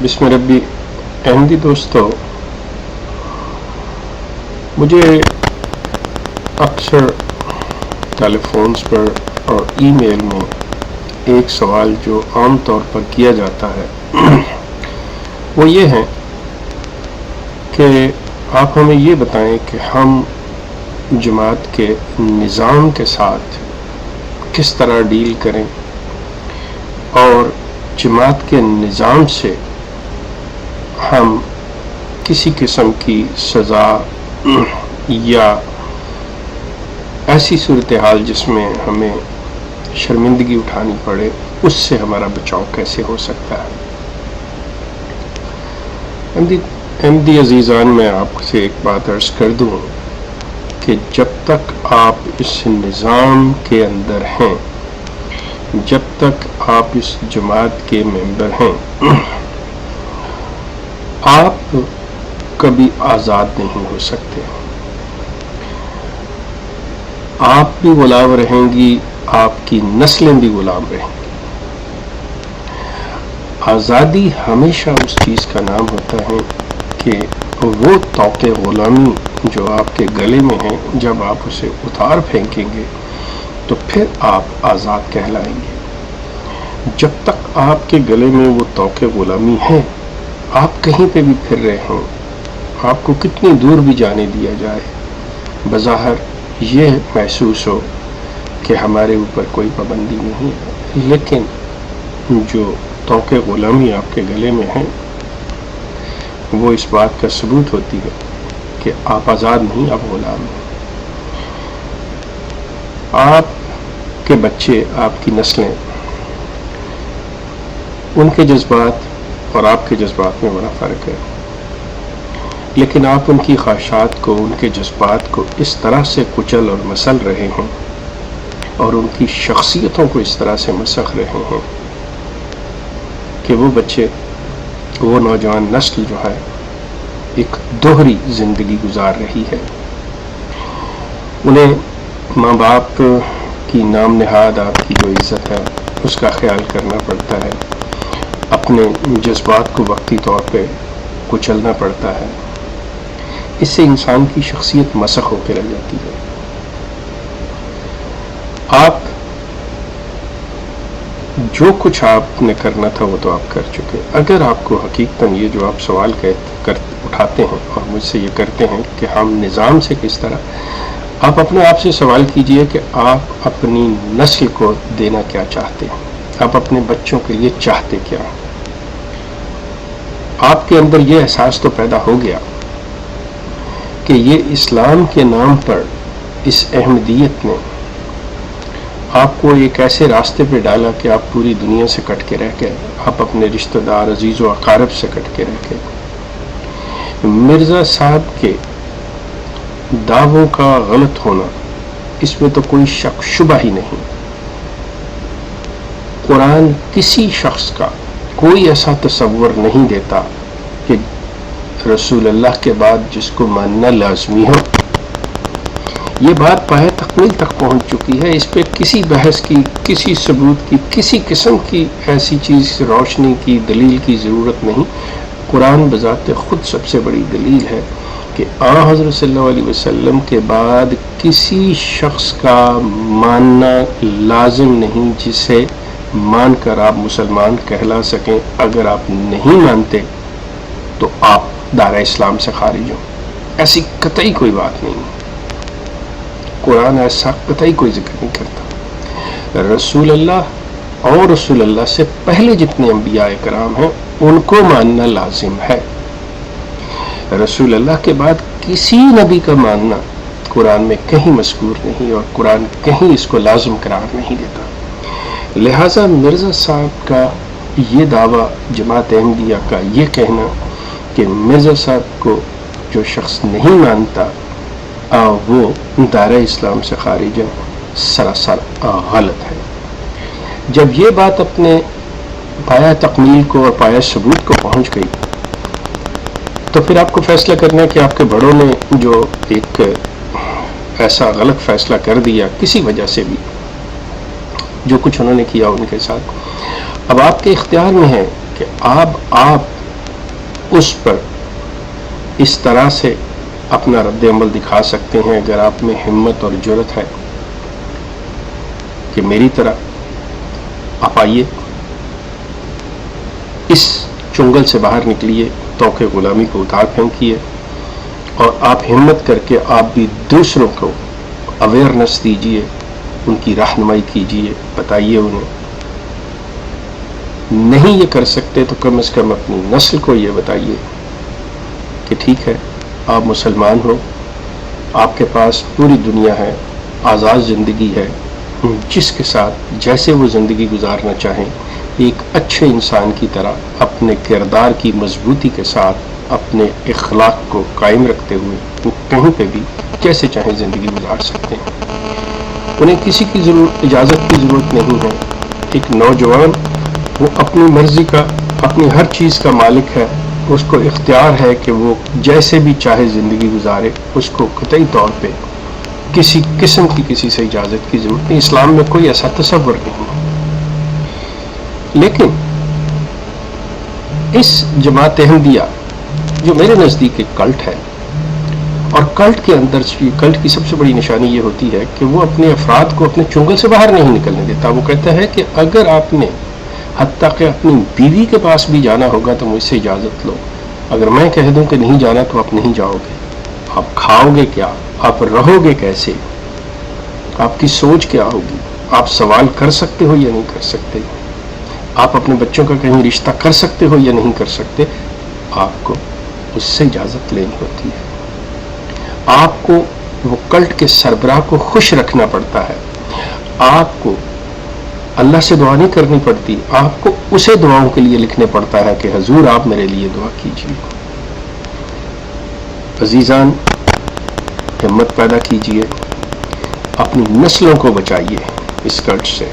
بسم ربی احمدی دوستو، مجھے اکثر ٹیلی فونز پر اور ای میل میں ایک سوال جو عام طور پر کیا جاتا ہے وہ یہ ہے کہ آپ ہمیں یہ بتائیں کہ ہم جماعت کے نظام کے ساتھ کس طرح ڈیل کریں اور جماعت کے نظام سے ہم کسی قسم کی سزا یا ایسی صورتحال جس میں ہمیں شرمندگی اٹھانی پڑے اس سے ہمارا بچاؤ کیسے ہو سکتا ہے۔ احمدی عزیزان، میں آپ سے ایک بات عرض کر دوں کہ جب تک آپ اس نظام کے اندر ہیں، جب تک آپ اس جماعت کے ممبر ہیں، آپ کبھی آزاد نہیں ہو سکتے۔ آپ بھی غلام رہیں گی، آپ کی نسلیں بھی غلام رہیں گی۔ آزادی ہمیشہ اس چیز کا نام ہوتا ہے کہ وہ طوق غلامی جو آپ کے گلے میں ہے، جب آپ اسے اتار پھینکیں گے تو پھر آپ آزاد کہلائیں گے۔ جب تک آپ کے گلے میں وہ طوق غلامی ہے، آپ کہیں پہ بھی پھر رہے ہوں، آپ کو کتنی دور بھی جانے دیا جائے، بظاہر یہ محسوس ہو کہ ہمارے اوپر کوئی پابندی نہیں ہے، لیکن جو طوق غلامی آپ کے گلے میں ہے وہ اس بات کا ثبوت ہوتی ہے کہ آپ آزاد نہیں، آپ غلام ہیں۔ آپ کے بچے، آپ کی نسلیں، ان کے جذبات اور آپ کے جذبات میں بڑا فرق ہے، لیکن آپ ان کی خواہشات کو، ان کے جذبات کو اس طرح سے کچل اور مسل رہے ہیں اور ان کی شخصیتوں کو اس طرح سے مسخ رہے ہیں کہ وہ بچے، وہ نوجوان نسل جو ہے ایک دوہری زندگی گزار رہی ہے۔ انہیں ماں باپ کی نام نہاد آپ کی جو عزت ہے اس کا خیال کرنا پڑتا ہے، اپنے جذبات کو وقتی طور پہ کچلنا پڑتا ہے۔ اس سے انسان کی شخصیت مسخ ہو کے رہ جاتی ہے۔ آپ جو کچھ آپ نے کرنا تھا وہ تو آپ کر چکے۔ اگر آپ کو حقیقتاً یہ جو آپ سوال اٹھاتے ہیں اور مجھ سے یہ کرتے ہیں کہ ہم نظام سے کس طرح، آپ اپنے آپ سے سوال کیجئے کہ آپ اپنی نسل کو دینا کیا چاہتے ہیں، آپ اپنے بچوں کے لیے چاہتے کیا۔ آپ کے اندر یہ احساس تو پیدا ہو گیا کہ یہ اسلام کے نام پر اس احمدیت نے آپ کو ایک ایسے راستے پہ ڈالا کہ آپ پوری دنیا سے کٹ کے رہ گئے، آپ اپنے رشتہ دار، عزیز و اقارب سے کٹ کے رہ گئے۔ مرزا صاحب کے دعووں کا غلط ہونا، اس میں تو کوئی شک شبہ ہی نہیں۔ قرآن کسی شخص کا کوئی ایسا تصور نہیں دیتا کہ رسول اللہ کے بعد جس کو ماننا لازمی ہو۔ یہ بات پایہ تکمیل تک پہنچ چکی ہے، اس پہ کسی بحث کی، کسی ثبوت کی، کسی قسم کی ایسی چیز، روشنی کی، دلیل کی ضرورت نہیں۔ قرآن بذات خود سب سے بڑی دلیل ہے کہ حضرت صلی اللہ علیہ وسلم کے بعد کسی شخص کا ماننا لازم نہیں جسے مان کر آپ مسلمان کہلا سکیں۔ اگر آپ نہیں مانتے تو آپ دائرہ اسلام سے خارج ہوں، ایسی قطعی کوئی بات نہیں۔ قرآن ایسا قطعی کوئی ذکر نہیں کرتا۔ رسول اللہ اور رسول اللہ سے پہلے جتنے انبیاء کرام ہیں ان کو ماننا لازم ہے۔ رسول اللہ کے بعد کسی نبی کا ماننا قرآن میں کہیں مذکور نہیں، اور قرآن کہیں اس کو لازم قرار نہیں دیتا۔ لہٰذا مرزا صاحب کا یہ دعویٰ، جماعت احمدیہ کا یہ کہنا کہ مرزا صاحب کو جو شخص نہیں مانتا وہ دائرہ اسلام سے خارج ہے، سراسر غلط ہے۔ جب یہ بات اپنے پایہ تکمیل کو اور پایہ ثبوت کو پہنچ گئی تو پھر آپ کو فیصلہ کرنا ہے کہ آپ کے بڑوں نے جو ایک ایسا غلط فیصلہ کر دیا کسی وجہ سے بھی، جو کچھ انہوں نے کیا ان کے ساتھ، اب آپ کے اختیار میں ہے کہ آپ اس پر اس طرح سے اپنا رد عمل دکھا سکتے ہیں اگر آپ میں ہمت اور جرأت ہے کہ میری طرح آپ آئیے، اس چنگل سے باہر نکلیے، طوق غلامی کو اتار پھینکیے، اور آپ ہمت کر کے آپ بھی دوسروں کو اویئرنیس دیجیے، ان کی رہنمائی کیجیے، بتائیے انہیں۔ نہیں یہ کر سکتے تو کم از کم اپنی نسل کو یہ بتائیے کہ ٹھیک ہے، آپ مسلمان ہو، آپ کے پاس پوری دنیا ہے، آزاد زندگی ہے، جس کے ساتھ جیسے وہ زندگی گزارنا چاہیں، ایک اچھے انسان کی طرح اپنے کردار کی مضبوطی کے ساتھ اپنے اخلاق کو قائم رکھتے ہوئے وہ کہیں پہ بھی جیسے چاہیں زندگی گزار سکتے ہیں۔ انہیں کسی کی اجازت کی ضرورت نہیں ہے۔ ایک نوجوان وہ اپنی مرضی کا، اپنی ہر چیز کا مالک ہے، اس کو اختیار ہے کہ وہ جیسے بھی چاہے زندگی گزارے، اس کو قطعی طور پہ کسی قسم کی کسی سے اجازت کی ضرورت نہیں۔ اسلام میں کوئی ایسا تصور نہیں ہے۔ لیکن اس جماعت احمدیہ جو میرے نزدیک ایک کلٹ ہے، اور کلٹ کے اندر کلٹ کی سب سے بڑی نشانی یہ ہوتی ہے کہ وہ اپنے افراد کو اپنے چنگل سے باہر نہیں نکلنے دیتا۔ وہ کہتا ہے کہ اگر آپ نے حتیٰ کہ اپنی بیوی کے پاس بھی جانا ہوگا تو مجھ سے اجازت لو، اگر میں کہہ دوں کہ نہیں جانا تو آپ نہیں جاؤ گے۔ آپ کھاؤ گے کیا؟ آپ رہو گے کیسے؟ آپ کی سوچ کیا ہوگی؟ آپ سوال کر سکتے ہو یا نہیں کر سکتے؟ آپ اپنے بچوں کا کہیں رشتہ کر سکتے ہو یا نہیں کر سکتے؟ آپ کو اس سے اجازت لینی ہوتی ہے۔ آپ کو وہ کلٹ کے سربراہ کو خوش رکھنا پڑتا ہے۔ آپ کو اللہ سے دعا نہیں کرنی پڑتی، آپ کو اسے دعاؤں کے لیے لکھنے پڑتا ہے کہ حضور آپ میرے لیے دعا کیجیے۔ عزیزان، ہمت پیدا کیجیے، اپنی نسلوں کو بچائیے اس کلٹ سے۔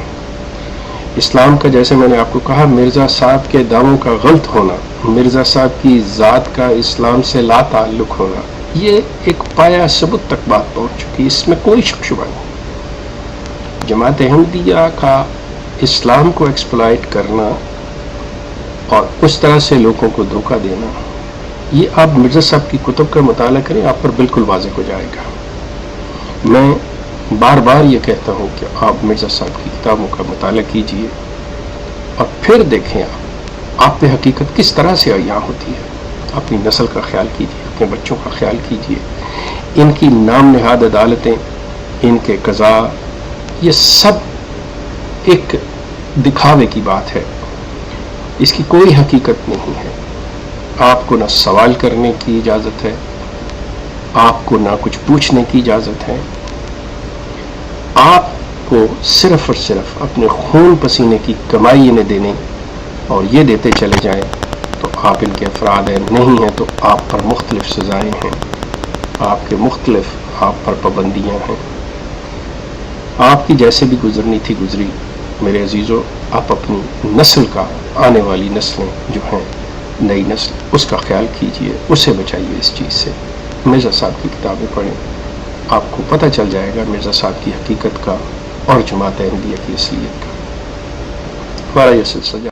اسلام کا، جیسے میں نے آپ کو کہا، مرزا صاحب کے دعووں کا غلط ہونا، مرزا صاحب کی ذات کا اسلام سے لا تعلق ہونا، یہ ایک پایا ثبوت تک بات پہنچ چکی، اس میں کوئی شک شبہ نہیں۔ جماعت احمدیہ کا اسلام کو ایکسپلائٹ کرنا اور اس طرح سے لوگوں کو دھوکہ دینا، یہ آپ مرزا صاحب کی کتب کا مطالعہ کریں، آپ پر بالکل واضح ہو جائے گا۔ میں بار بار یہ کہتا ہوں کہ آپ مرزا صاحب کی کتابوں کا مطالعہ کیجئے اور پھر دیکھیں آپ پہ حقیقت کس طرح سے عیاں ہوتی ہے۔ اپنی نسل کا خیال کیجئے، اپنے بچوں کا خیال کیجئے۔ ان کی نام نہاد عدالتیں، ان کے قضاء، یہ سب ایک دکھاوے کی بات ہے، اس کی کوئی حقیقت نہیں ہے۔ آپ کو نہ سوال کرنے کی اجازت ہے، آپ کو نہ کچھ پوچھنے کی اجازت ہے۔ آپ کو صرف اور صرف اپنے خون پسینے کی کمائی انہیں دینے اور یہ دیتے چلے جائیں تو آپ ان کے افراد ہیں، نہیں ہیں تو آپ پر مختلف سزائیں ہیں، آپ کے مختلف آپ پر پابندیاں ہیں۔ آپ کی جیسے بھی گزرنی تھی گزری، میرے عزیزو، آپ اپنی نسل کا، آنے والی نسلیں جو ہیں، نئی نسل، اس کا خیال کیجئے، اسے بچائیے اس چیز سے۔ مرزا صاحب کی کتابیں پڑھیں، آپ کو پتہ چل جائے گا مرزا صاحب کی حقیقت کا اور جماعت احمدیہ کی اصلیت کا۔ ہمارا یہ سلسلہ